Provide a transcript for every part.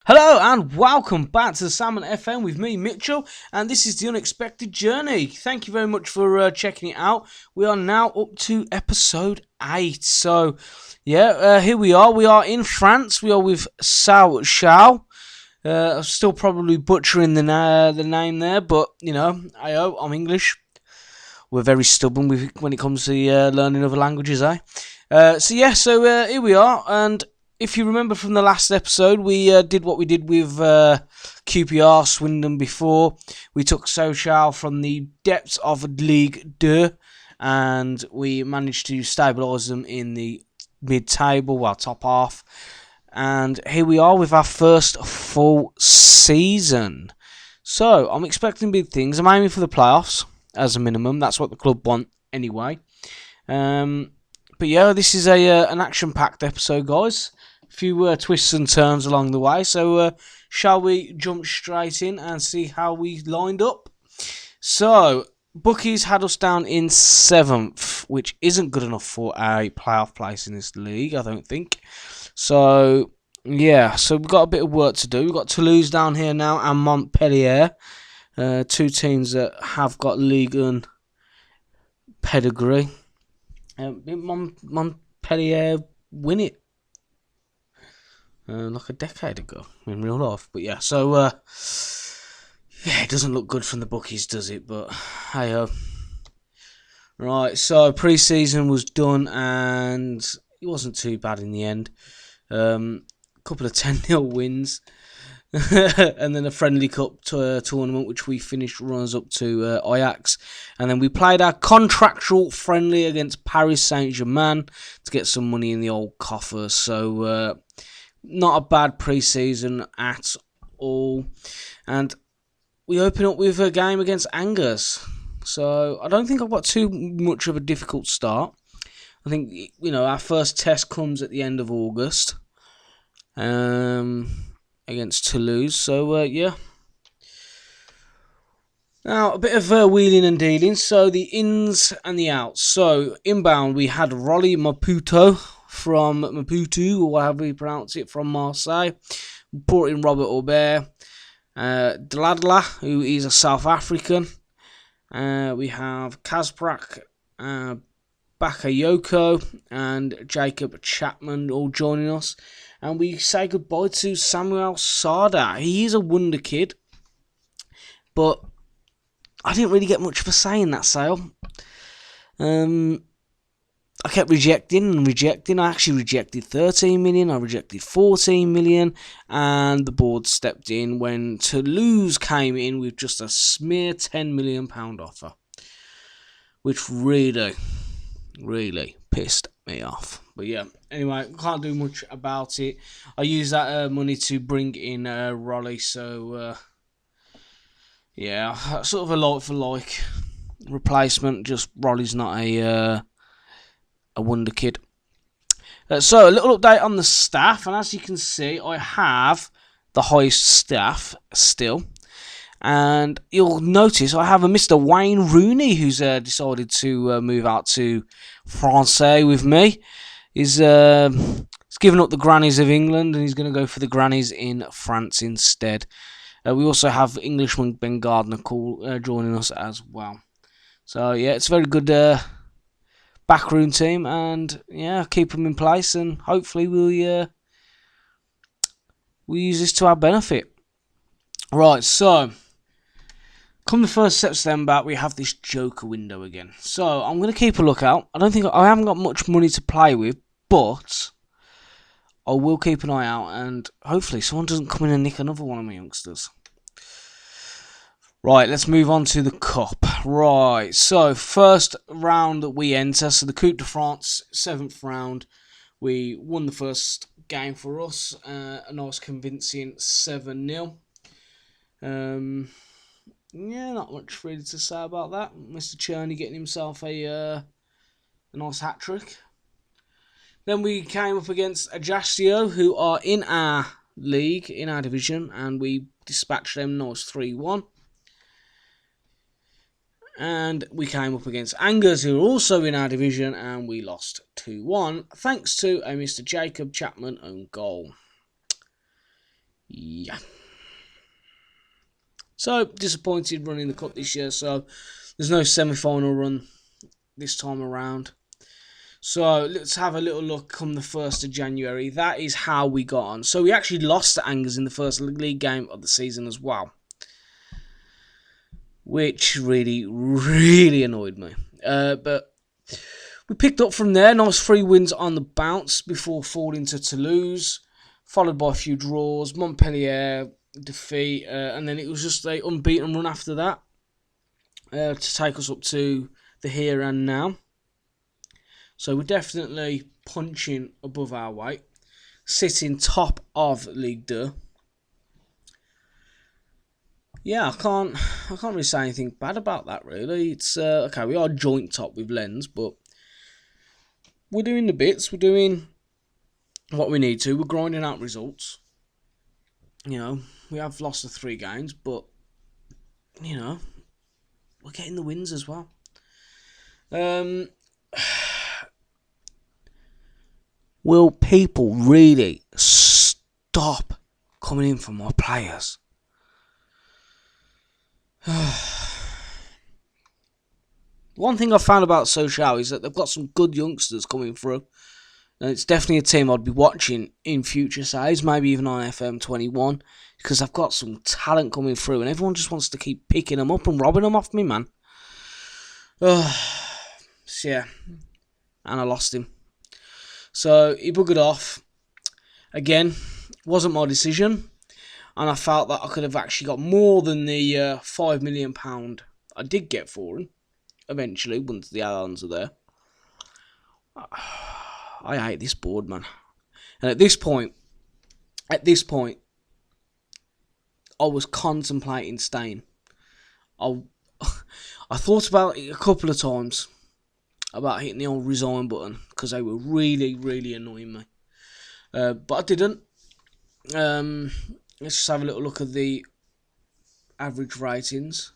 Hello and welcome back to the Salmon FM with me, Mitchell, and this is the Unexpected Journey. Thank you very much for checking it out. We are now up to episode 8. So, here we are. We are in France. We are with Sao. Still probably butchering the name there, but I'm English. We're very stubborn when it comes to learning other languages, eh? So here we are, and if you remember from the last episode, we did what we did with QPR Swindon before. We took Sochaux from the depths of Ligue 2 and we managed to stabilise them in the mid-table, top half. And here we are with our first full season. So, I'm expecting big things. I'm aiming for the playoffs as a minimum. That's what the club want anyway. But yeah, this is an action-packed episode, guys. A few twists and turns along the way. So, shall we jump straight in and see how we lined up? So, bookies had us down in 7th, which isn't good enough for a playoff place in this league, I don't think. So, yeah, so we've got a bit of work to do. We've got Toulouse down here now and Montpellier. Two teams that have got Ligue 1 pedigree. Montpellier win it like a decade ago in real life. But yeah, so it doesn't look good from the bookies, does it? But hey ho. Right, so pre-season was done and it wasn't too bad in the end. Couple of 10-0 wins. And then a friendly cup tournament, which we finished runners up to Ajax. And then we played our contractual friendly against Paris Saint-Germain to get some money in the old coffer. So, not a bad pre-season at all. And we open up with a game against Angers. So, I don't think I've got too much of a difficult start. I think, our first test comes at the end of August. Against Toulouse, so yeah. Now, a bit of wheeling and dealing, so the ins and the outs. So, inbound, we had Rolly Maputo from Maputo, or however you pronounce it, from Marseille. Brought in Robert Aubert. Dladla, who is a South African. We have Kasprak, Bakayoko, and Jacob Chapman all joining us. And we say goodbye to Samuel Sada. He is a wonder kid. But I didn't really get much of a say in that sale. I kept rejecting and rejecting. I actually rejected 13 million. I rejected 14 million. And the board stepped in when Toulouse came in with just a smear £10 million offer. Which really pissed me off. But yeah, anyway, can't do much about it. I used that money to bring in Rolly, so yeah, sort of a like-for-like replacement. Just Rolly's not a wonder kid. So a little update on the staff, and as you can see, I have the highest staff still. And you'll notice I have a Mr. Wayne Rooney who's decided to move out to France with me. He's given up the grannies of England and he's going to go for the grannies in France instead. We also have Englishman Ben Gardner joining us as well. So yeah, it's a very good backroom team, and yeah, keep them in place, and hopefully we'll use this to our benefit. Right, so come the 1st September, we have this Joker window again. So I'm going to keep a lookout. I haven't got much money to play with, but I will keep an eye out, and hopefully someone doesn't come in and nick another one of my youngsters. Right, let's move on to the Cup. Right, so first round that we enter, so the Coupe de France, 7th round. We won the first game for us, a nice convincing 7-0. Yeah, not much really to say about that. Mr. Cherney getting himself a nice hat-trick. Then we came up against Ajaccio, who are in our league, in our division, and we dispatched them nice 3-1. And we came up against Angers, who are also in our division, and we lost 2-1, thanks to a Mr. Jacob Chapman own goal. Yeah. So, disappointed running the cup this year, so there's no semi-final run this time around. So, let's have a little look come the 1st of January. That is how we got on. So, we actually lost to Angers in the first league game of the season as well, which really, really annoyed me. But we picked up from there. Nice 3 wins on the bounce before falling to Toulouse, followed by a few draws, Montpellier defeat, and then it was just an unbeaten run after that to take us up to the here and now. So we're definitely punching above our weight, sitting top of Ligue 2. Yeah, I can't really say anything bad about that, really. It's okay, we are joint top with Lens, but we're doing the bits, we're doing what we need to, we're grinding out results. You know, we have lost the 3 games, but, you know, we're getting the wins as well. Will people really stop coming in for more players? One thing I've found about Social is that they've got some good youngsters coming through. And it's definitely a team I'd be watching in future sides, maybe even on FM21, because I've got some talent coming through, and everyone just wants to keep picking them up and robbing them off me, man. So yeah, and I lost him. So he buggered off. Again, wasn't my decision, and I felt that I could have actually got more than the £5 million I did get for him, eventually, once the add-ons are there. I hate this board, man. And at this point, I was contemplating staying. I thought about it a couple of times, about hitting the old resign button, because they were really, really annoying me. But I didn't. Let's just have a little look at the average ratings.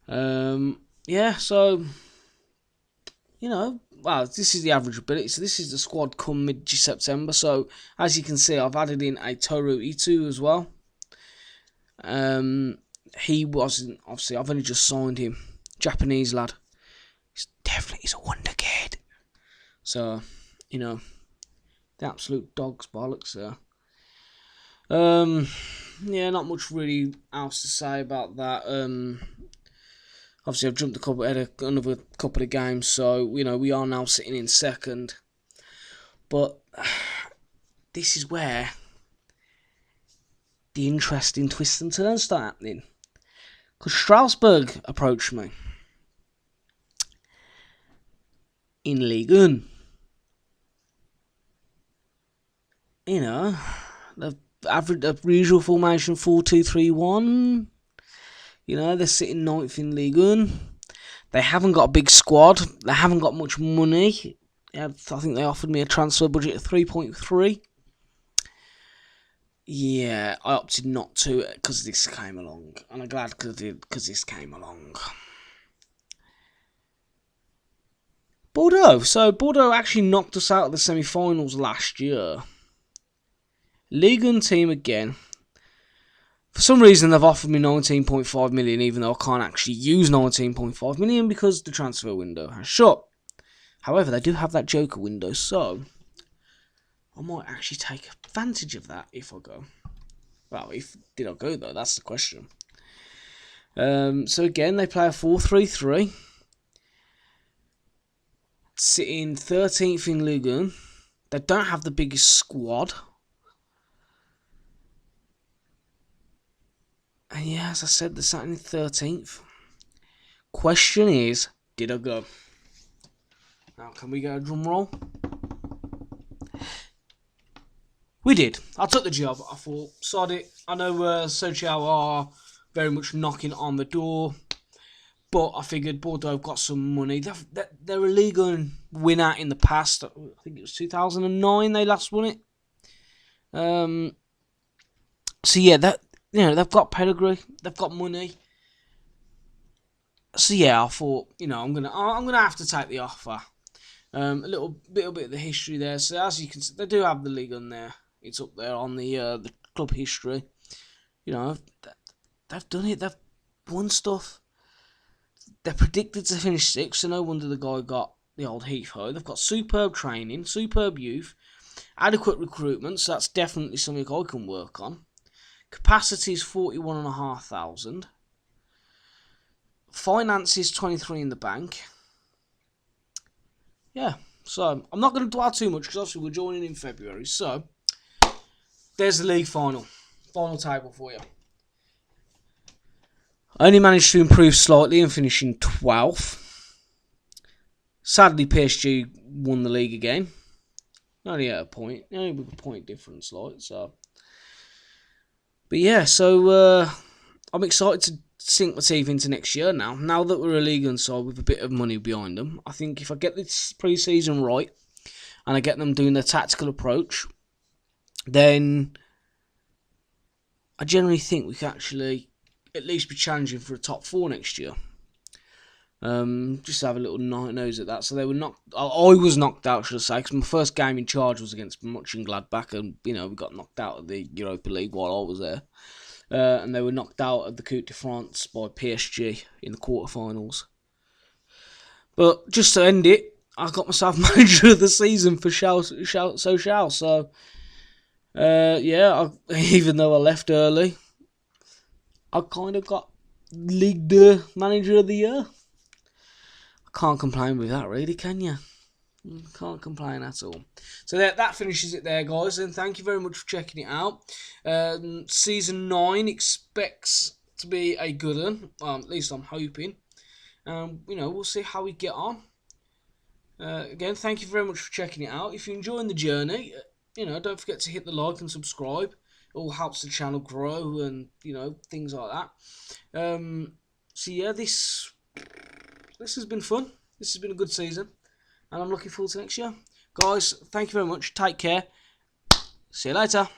Yeah, so, you know, well, this is the average ability. So this is the squad come mid-September. So as you can see, I've added in a Toru Itu as well. He wasn't, obviously, I've only just signed him. Japanese lad. He's a wonder kid. So, you know, the absolute dog's bollocks there. Yeah, not much really else to say about that. Obviously, I've jumped another couple of games, so, you know, we are now sitting in second. But this is where the interesting twists and turns start happening. Because Strasbourg approached me in Ligue 1. You know, the usual formation 4-2-3-1. You know, they're sitting 9th in Ligue 1. They haven't got a big squad. They haven't got much money. I think they offered me a transfer budget of 3.3. Yeah, I opted not to because this came along. And I'm glad because this came along. Bordeaux. So, Bordeaux actually knocked us out of the semi-finals last year. Ligue 1 team again. For some reason, they've offered me 19.5 million, even though I can't actually use 19.5 million because the transfer window has shut. However, they do have that Joker window, so I might actually take advantage of that if I go. Well, did I go though? That's the question. So again, they play a 4-3-3. Sitting 13th in Ligue 1. They don't have the biggest squad. And yeah, as I said, they're sat in 13th. Question is, did I go? Now, can we get a drum roll? We did. I took the job. I thought, sod it. I know Sochaux are very much knocking on the door. But I figured Bordeaux have got some money. They're a Ligue 1 winner in the past. I think it was 2009 they last won it. So yeah, they've got pedigree. They've got money. So yeah, I thought, I'm gonna have to take the offer. A little bit of the history there. So as you can see, they do have the Ligue 1 there. It's up there on the club history. You know, they've done it. They've won stuff. They're predicted to finish 6th, so no wonder the guy got the old Heath-ho. They've got superb training, superb youth, adequate recruitment, so that's definitely something I can work on. Capacity is 41,500. Finances 23 in the bank. Yeah, so I'm not going to dwell too much because obviously we're joining in February. So there's the league final table for you. I only managed to improve slightly and finish in 12th. Sadly, PSG won the league again. Only at a point, only with a point difference, like so. But yeah, so I'm excited to sink my teeth into next year now. Now that we're a league side with a bit of money behind them, I think if I get this pre-season right and I get them doing their tactical approach, then I generally think we can actually at least be challenging for a top 4 next year. Just to have a little nose at that. So they were knocked. I was knocked out, should I say, because my first game in charge was against Mönchengladbach, and we got knocked out of the Europa League while I was there. And they were knocked out of the Coupe de France by PSG in the quarterfinals. But just to end it, I got myself manager of the season for Shao. So yeah, even though I left early, I kind of got Ligue 2 manager of the year. Can't complain with that, really, can you? Can't complain at all. So that finishes it there, guys. And thank you very much for checking it out. Season 9 expects to be a good one. At least I'm hoping. We'll see how we get on. Again, thank you very much for checking it out. If you're enjoying the journey, don't forget to hit the like and subscribe. It all helps the channel grow and, things like that. So yeah, this has been fun. This has been a good season. And I'm looking forward to next year. Guys, thank you very much. Take care. See you later.